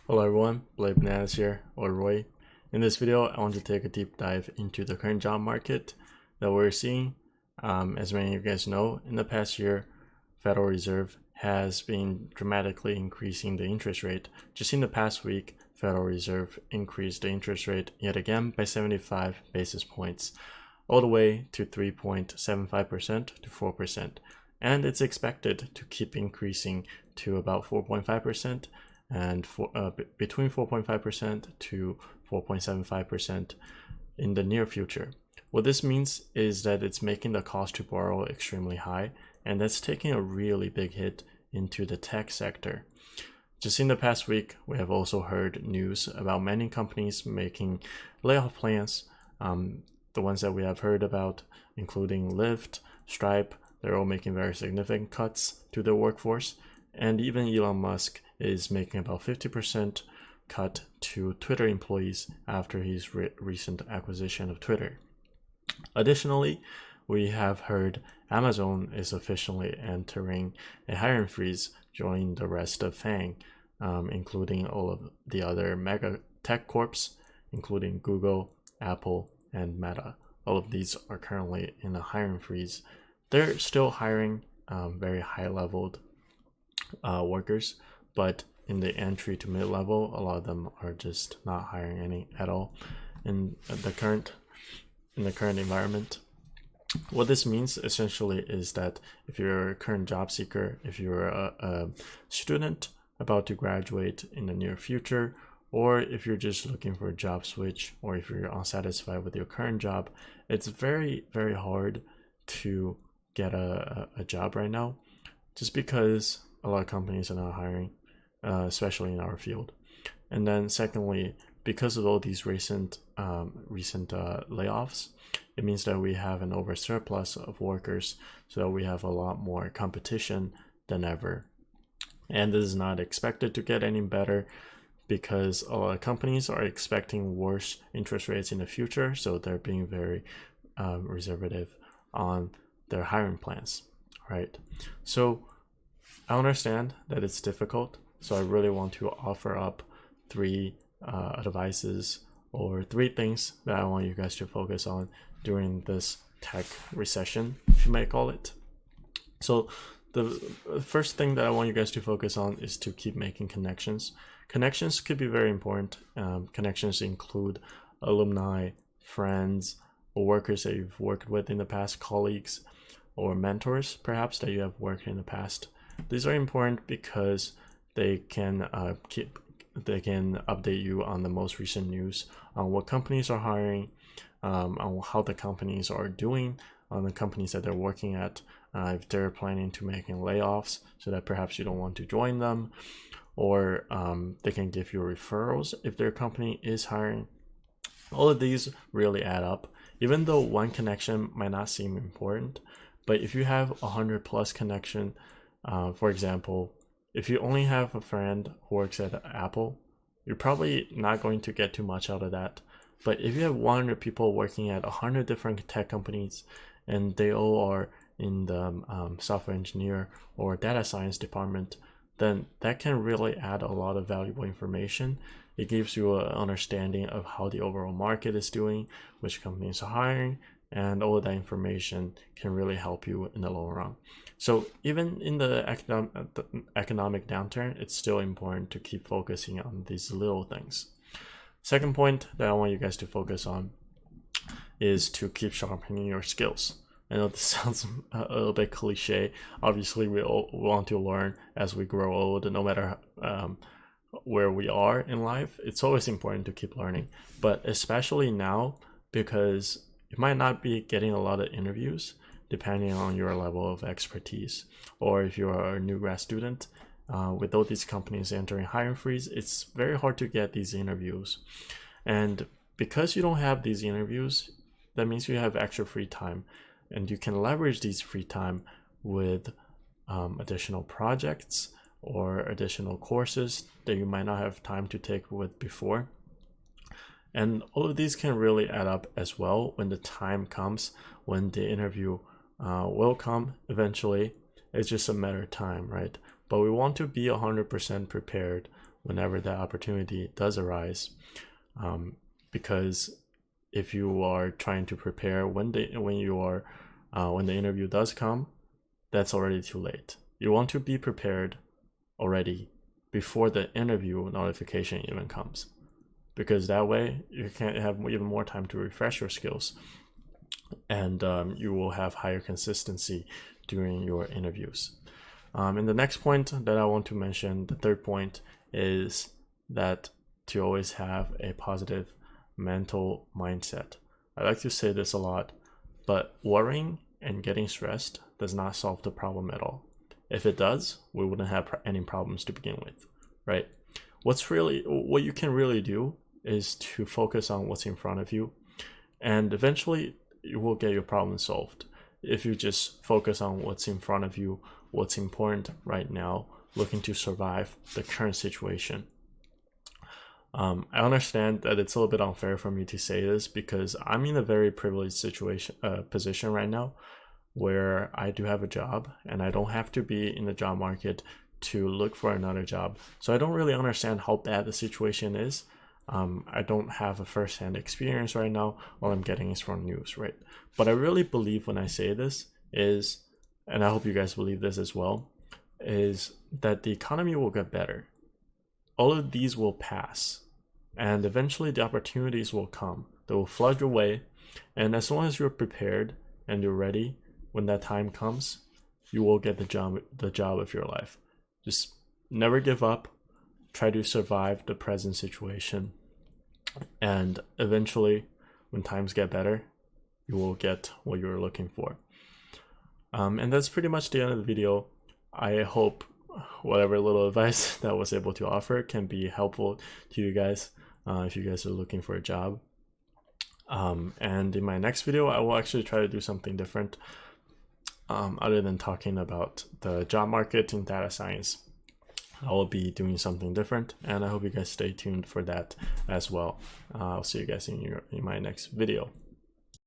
Hello everyone, Blade Bananas here, or Roy. In this video, I want to take a deep dive into the current job market that we're seeing. As many of you guys know, in the past year, Federal Reserve has been dramatically increasing the interest rate. Just in the past week, Federal Reserve increased the interest rate yet again by 75 basis points, all the way to 3.75% to 4%. And it's expected to keep increasing to about 4.5%. and between 4.5% to 4.75% in the near future. What this means is that it's making the cost to borrow extremely high, and that's taking a really big hit into the tech sector. Just in the past week, we have also heard news about many companies making layoff plans. The ones that we have heard about, including Lyft, Stripe, they're all making very significant cuts to their workforce. And even Elon Musk is making about 50% cut to Twitter employees after his recent acquisition of Twitter. Additionally, we have heard Amazon is officially entering a hiring freeze, joining the rest of FANG, including all of the other mega tech corps, including Google, Apple, and Meta. All of these are currently in a hiring freeze. They're still hiring very high-leveled workers, but in the entry to mid-level, a lot of them are just not hiring any at all in the current environment. What this means essentially is that if you're a current job seeker, if you're a student about to graduate in the near future, or if you're just looking for a job switch, or if you're unsatisfied with your current job, it's very, very hard to get a job right now, just because a lot of companies are not hiring, especially in our field. And then secondly, because of all these recent layoffs, it means that we have an oversurplus of workers, so that we have a lot more competition than ever. And this is not expected to get any better, because a lot of companies are expecting worse interest rates in the future, so they're being very reservative on their hiring plans, right? So I understand that it's difficult, so I really want to offer up three advices or three things that I want you guys to focus on during this tech recession, if you may call it. So the first thing that I want you guys to focus on is to keep making connections. Connections could be very important. Connections include alumni, friends, or workers that you've worked with in the past, colleagues, or mentors perhaps that you have worked in the past. These are important because they can update you on the most recent news on what companies are hiring, on how the companies are doing, on the companies that they're working at, if they're planning to making layoffs, so that perhaps you don't want to join them, or they can give you referrals if their company is hiring. All of these really add up, even though one connection might not seem important. But if you have 100 plus connection, for example, if you only have a friend who works at Apple, you're probably not going to get too much out of that. But if you have 100 people working at 100 different tech companies, and they all are in the software engineer or data science department, then that can really add a lot of valuable information. It gives you an understanding of how the overall market is doing, which companies are hiring, and all of that information can really help you in the long run. So even in the economic downturn, it's still important to keep focusing on these little things. Second point that I want you guys to focus on is to keep sharpening your skills. I know this sounds a little bit cliche. Obviously, we all want to learn as we grow old, no matter where we are in life. It's always important to keep learning, but especially now, because you might not be getting a lot of interviews depending on your level of expertise, or if you're a new grad student, with all these companies entering hiring freeze, it's very hard to get these interviews. And because you don't have these interviews, that means you have extra free time, and you can leverage these free time with additional projects or additional courses that you might not have time to take with before. And all of these can really add up as well when the time comes, when the interview will come eventually. It's just a matter of time, right? But we want to be 100% prepared whenever that opportunity does arise, because if you are trying to prepare when the interview does come, that's already too late. You want to be prepared already before the interview notification even comes, because that way you can have even more time to refresh your skills, and you will have higher consistency during your interviews. And the next point that I want to mention, the third point, is that to always have a positive mental mindset. I like to say this a lot, but worrying and getting stressed does not solve the problem at all. If it does, we wouldn't have any problems to begin with, right? What you can really do is to focus on what's in front of you, and eventually you will get your problem solved. If you just focus on what's in front of you, what's important right now, looking to survive the current situation. I understand that it's a little bit unfair for me to say this, because I'm in a very privileged position right now, where I do have a job and I don't have to be in the job market to look for another job. So I don't really understand how bad the situation is. I don't have a first-hand experience right now. All I'm getting is from news, right? But I really believe when I say this is, and I hope you guys believe this as well, is that the economy will get better. All of these will pass, and eventually the opportunities will come. They will flood your way, and as long as you're prepared and you're ready, when that time comes, you will get the job of your life. Just never give up. Try to survive the present situation, and eventually, when times get better, you will get what you're looking for. And that's pretty much the end of the video. I hope whatever little advice that I was able to offer can be helpful to you guys if you guys are looking for a job. And in my next video, I will actually try to do something different other than talking about the job market in data science. I will be doing something different, and I hope you guys stay tuned for that as well. I'll see you guys in my next video.